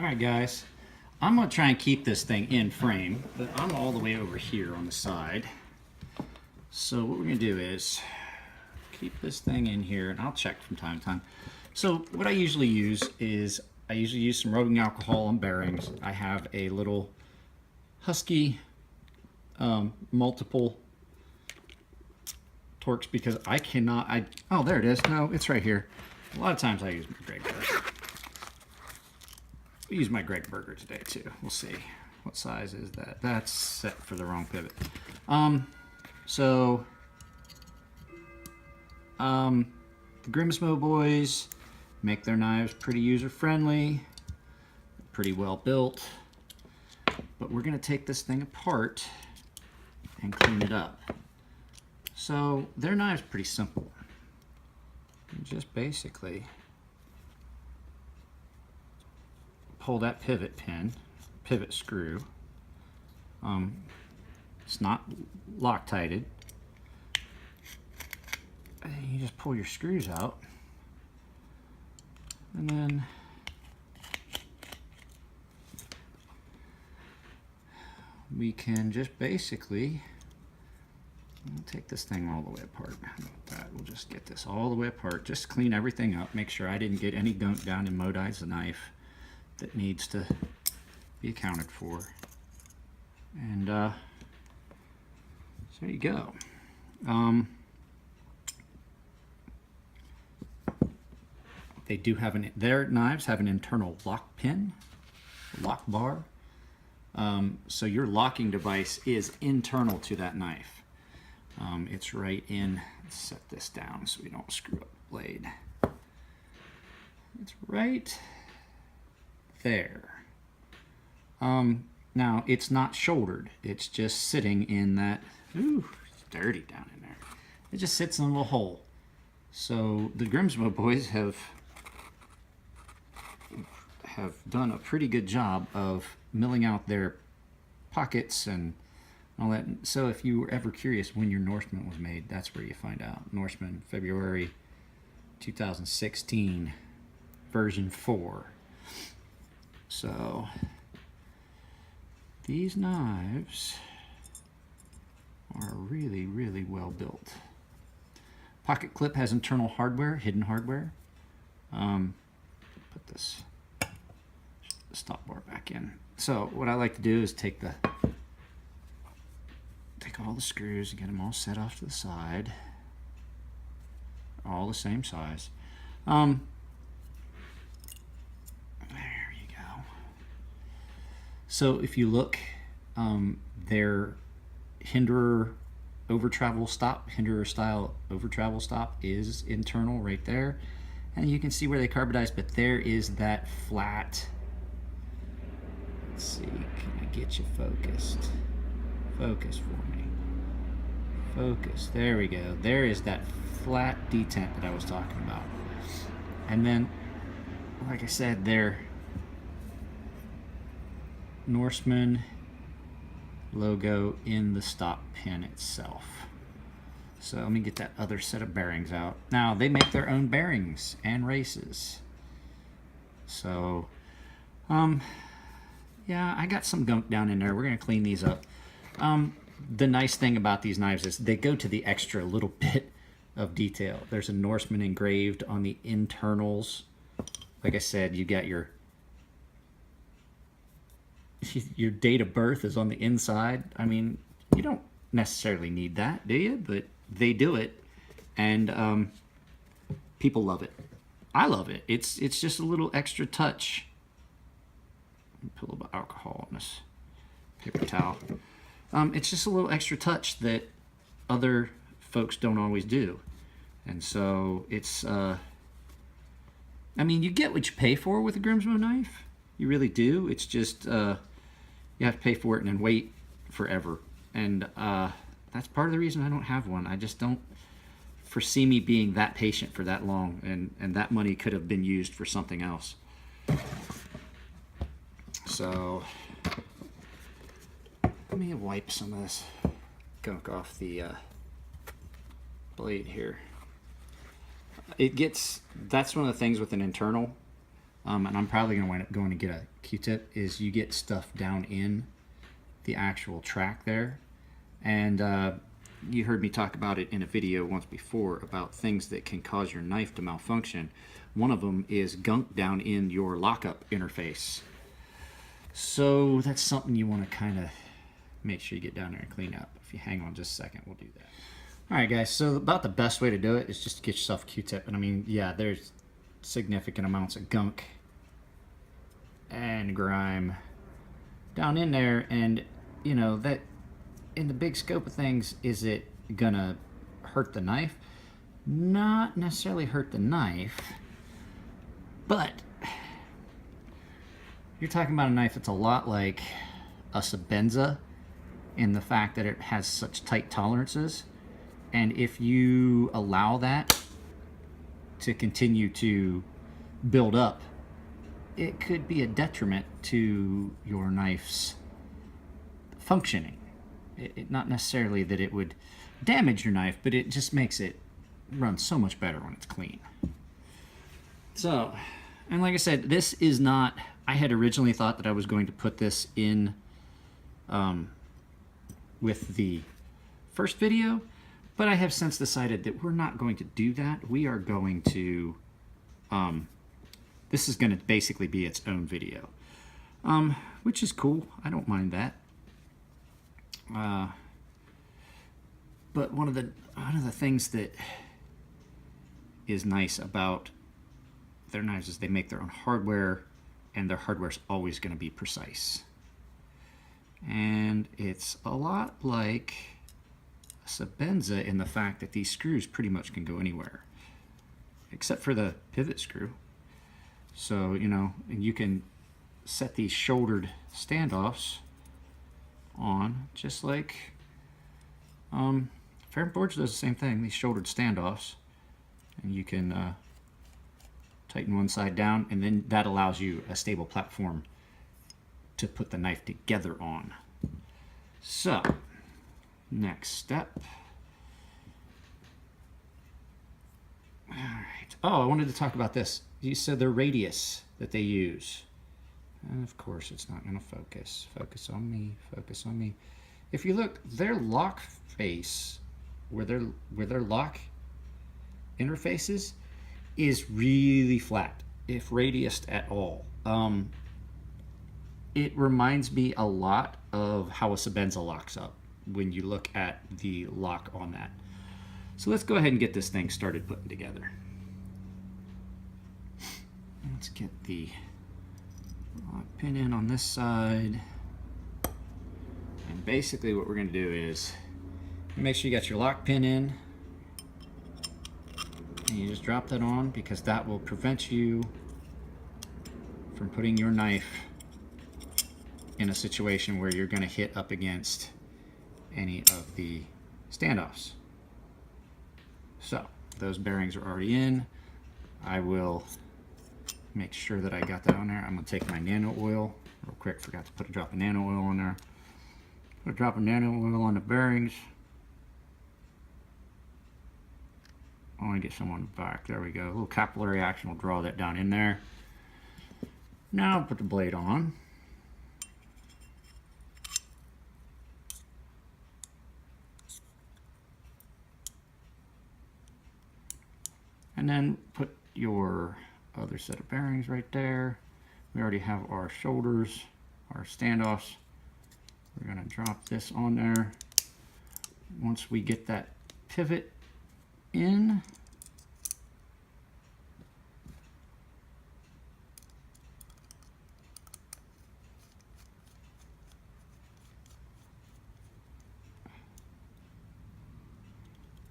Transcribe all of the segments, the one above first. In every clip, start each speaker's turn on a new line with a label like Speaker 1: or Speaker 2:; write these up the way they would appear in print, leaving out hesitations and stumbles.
Speaker 1: Alright guys, I'm going to try and keep this thing in frame, but I'm all the way over here on the side. So what we're going to do is keep this thing in here, and I'll check from time to time. So what I usually use is, some rubbing alcohol on bearings. I have a little Husky multiple Torx because I cannot, oh there it is, no, it's right here. A lot of times I use my Greg Burger. I'll use my Greg Burger today too. We'll see. What size is that? That's set for the wrong pivot. The Grimsmo boys make their knives pretty user-friendly, pretty well built, but we're going to take this thing apart and clean it up. So their knive's pretty simple. You just basically pull that pivot screw. It's not Loctited. And you just pull your screws out, and then we can just basically take this thing all the way apart. How about that? We'll just get this all the way apart, just clean everything up, make sure I didn't get any gunk down in Modi's the knife that needs to be accounted for. And so there you go. They do have their knives have an internal lock pin, lock bar. So your locking device is internal to that knife. It's right in, let's set this down so we don't screw up the blade. It's right there. Now it's not shouldered, it's just sitting in that, ooh, it's dirty down in there. It just sits in a little hole. So the Grimsmo boys have done a pretty good job of milling out their pockets and all that. So if you were ever curious when your Norseman was made, that's where you find out. Norseman, February 2016, version 4. So these knives are really, really well built. Pocket clip has internal hardware, hidden hardware. Put this stop bar back in. So what I like to do is take all the screws and get them all set off to the side, all the same size. There you go. So if you look, their hinderer style over travel stop is internal right there, and you can see where they carbonized, but there is that flat. Let's see, can I get you focused? Focus for me. Focus, there we go. There is that flat detent that I was talking about. And then, like I said, their Norseman logo in the stop pin itself. So let me get that other set of bearings out. Now, they make their own bearings and races. So, yeah, I got some gunk down in there. We're going to clean these up. The nice thing about these knives is they go to the extra little bit of detail. There's a Norseman engraved on the internals. Like I said, you got your date of birth is on the inside. I mean, you don't necessarily need that, do you? But they do it, and people love it. I love it. It's just a little extra touch. Put a little bit of alcohol on this paper towel. It's just a little extra touch that other folks don't always do. And so it's, I mean, you get what you pay for with a Grimsmo knife. You really do. It's just, you have to pay for it and then wait forever. And that's part of the reason I don't have one. I just don't foresee me being that patient for that long. And that money could have been used for something else. So let me wipe some of this gunk off the blade here. That's one of the things with an internal and I'm probably going to wind up going to get a Q-tip, is you get stuff down in the actual track there. And you heard me talk about it in a video once before about things that can cause your knife to malfunction. One of them is gunk down in your lockup interface. So that's something you want to kind of make sure you get down there and clean up. If you hang on just a second, we'll do that. All right, guys, so about the best way to do it is just to get yourself a Q-tip. And I mean, yeah, there's significant amounts of gunk and grime down in there, and you know that in the big scope of things, is it gonna hurt the knife? Not necessarily hurt the knife, but you're talking about a knife that's a lot like a Sebenza in the fact that it has such tight tolerances, and if you allow that to continue to build up, it could be a detriment to your knife's functioning. Not necessarily that it would damage your knife, but it just makes it run so much better when it's clean. So, and like I said, this is not, I had originally thought that I was going to put this in with the first video, but I have since decided that we're not going to do that. We are going to, this is going to basically be its own video, which is cool. I don't mind that. But one of the things that is nice about their knives is they make their own hardware, and their hardware is always going to be precise. And it's a lot like a Sebenza in the fact that these screws pretty much can go anywhere, except for the pivot screw. So, you know, and you can set these shouldered standoffs on just like Fair Forge does the same thing, these shouldered standoffs, and you can tighten one side down, and then that allows you a stable platform to put the knife together on. So next step, all right, oh, I wanted to talk about this. You said the radius that they use, and of course it's not going to focus. Focus on me, focus on me. If you look, their lock face, where their lock interfaces, is really flat, if radiused at all. It reminds me a lot of how a Sebenza locks up when you look at the lock on that. So let's go ahead and get this thing started putting together. Let's get the lock pin in on this side. And basically what we're going to do is make sure you got your lock pin in, and you just drop that on, because that will prevent you from putting your knife in a situation where you're going to hit up against any of the standoffs. So those bearings are already in. I will make sure that I got that on there. I'm going to take my nano oil real quick. Forgot to put a drop of nano oil on there. Put a drop of nano oil on the bearings. I want to get some on the back. There we go. A little capillary action will draw that down in there. Now I'll put the blade on. And then put your other set of bearings right there. We already have our shoulders, our standoffs. We're going to drop this on there. Once we get that pivot in,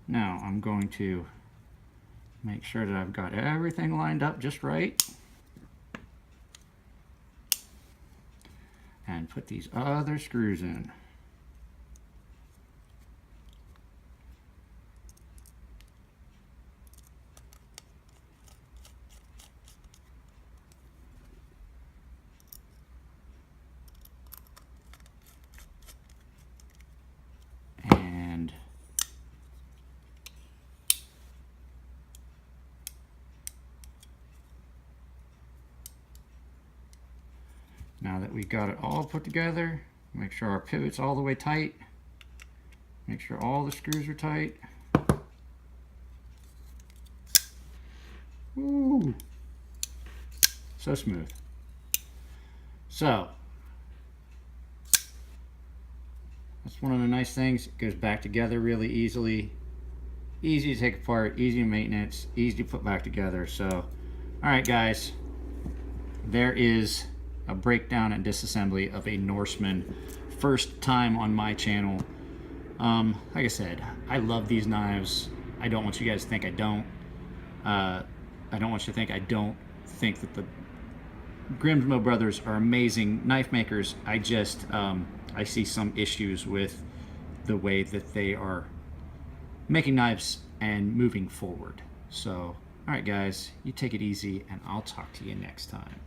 Speaker 1: now I'm going to make sure that I've got everything lined up just right, and put these other screws in. And Now that we've got it all put together, make sure our pivot's all the way tight. Make sure all the screws are tight. Ooh, so smooth. So that's one of the nice things. It goes back together really easily. Easy to take apart, easy to maintenance, easy to put back together. So, all right, guys, there is a breakdown and disassembly of a Norseman. First time on my channel. Like I said, I love these knives. I don't want you guys to think I don't. I don't want you to think I don't think that the Grimsmo brothers are amazing knife makers. I just, I see some issues with the way that they are making knives and moving forward. So, all right, guys, you take it easy, and I'll talk to you next time.